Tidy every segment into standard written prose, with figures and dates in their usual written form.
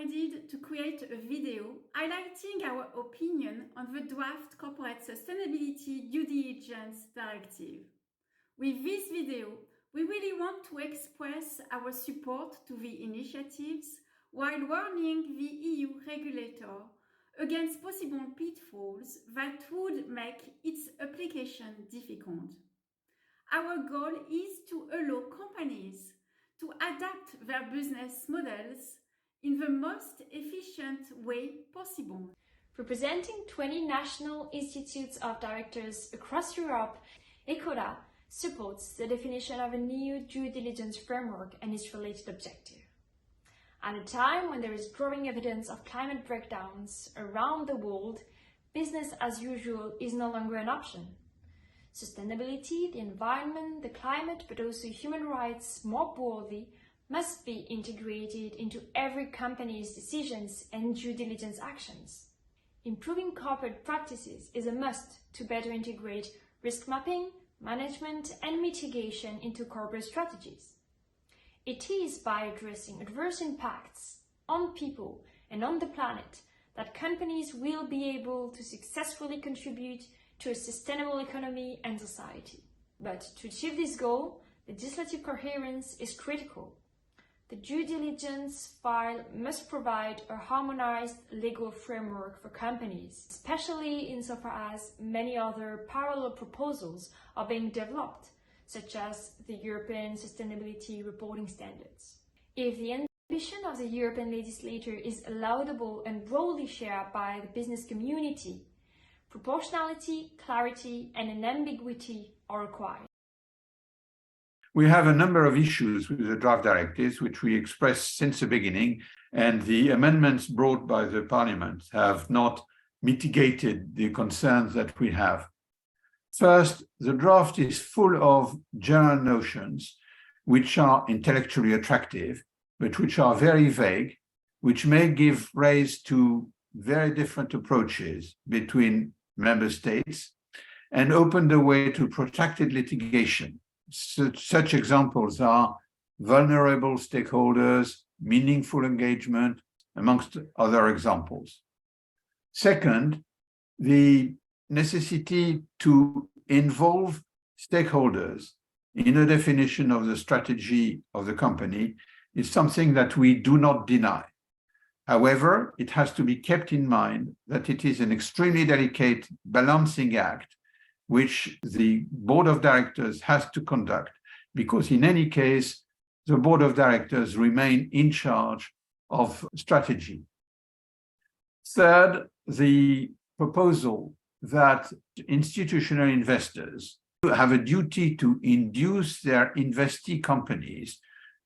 decided to create a video highlighting our opinion on the draft Corporate Sustainability Due Diligence Directive. With this video, we really want to express our support to the initiatives while warning the EU regulator against possible pitfalls that would make its application difficult. Our goal is to allow companies to adapt their business models in the most efficient way possible. Representing 20 national institutes of directors across Europe, ecoDa's supports the definition of a new due diligence framework and its related objective. At a time when there is growing evidence of climate breakdowns around the world, business as usual is no longer an option. Sustainability, the environment, the climate, but also human rights more broadly must be integrated into every company's decisions and due diligence actions. Improving corporate practices is a must to better integrate risk mapping, management, and mitigation into corporate strategies. It is by addressing adverse impacts on people and on the planet that companies will be able to successfully contribute to a sustainable economy and society. But to achieve this goal, legislative coherence is critical. The due diligence file must provide a harmonized legal framework for companies, especially insofar as many other parallel proposals are being developed, such as the European Sustainability Reporting Standards. If the ambition of the European legislator is laudable and broadly shared by the business community, proportionality, clarity, and unambiguity are required. We have a number of issues with the draft directives, which we expressed since the beginning, and the amendments brought by the Parliament have not mitigated the concerns that we have. First, the draft is full of general notions which are intellectually attractive, but which are very vague, which may give rise to very different approaches between member states and open the way to protracted litigation. Such examples are vulnerable stakeholders, meaningful engagement, amongst other examples. Second, the necessity to involve stakeholders in a definition of the strategy of the company is something that we do not deny. However, it has to be kept in mind that it is an extremely delicate balancing act which the board of directors has to conduct, because in any case, the board of directors remain in charge of strategy. Third, the proposal that institutional investors have a duty to induce their investee companies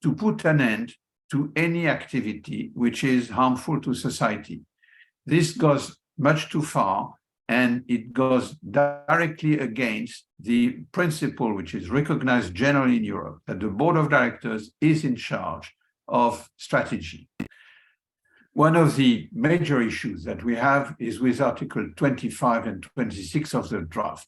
to put an end to any activity which is harmful to society. This goes much too far, and it goes directly against the principle which is recognized generally in Europe, that the board of directors is in charge of strategy. One of the major issues that we have is with Article 25 and 26 of the draft.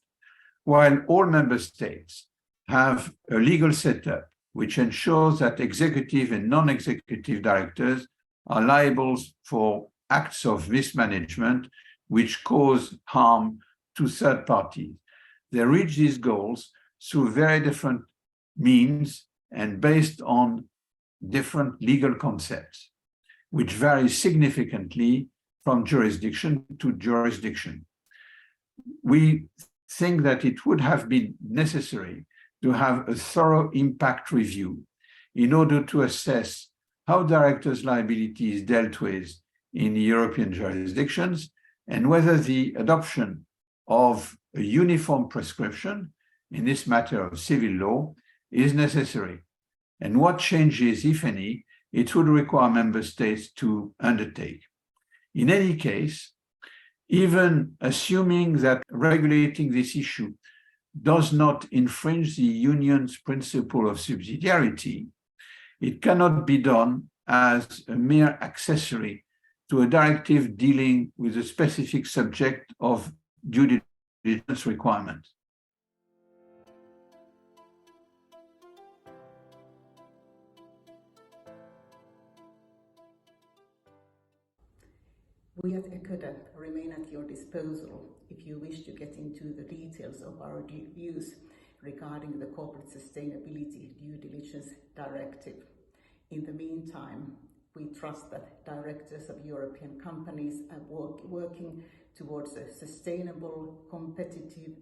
While all member states have a legal setup which ensures that executive and non-executive directors are liable for acts of mismanagement which cause harm to third parties, they reach these goals through very different means and based on different legal concepts, which vary significantly from jurisdiction to jurisdiction. We think that it would have been necessary to have a thorough impact review in order to assess how directors' liability is dealt with in European jurisdictions and whether the adoption of a uniform prescription in this matter of civil law is necessary, and what changes, if any, it would require member states to undertake. In any case, even assuming that regulating this issue does not infringe the Union's principle of subsidiarity, it cannot be done as a mere accessory to a directive dealing with a specific subject of due diligence requirements. We at ecoDa remain at your disposal if you wish to get into the details of our views regarding the Corporate Sustainability Due Diligence Directive. In the meantime, we trust that directors of European companies are working towards a sustainable, competitive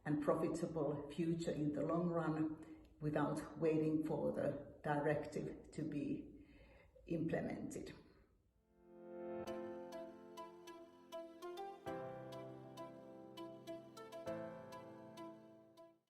and profitable future in the long run without waiting for the directive to be implemented.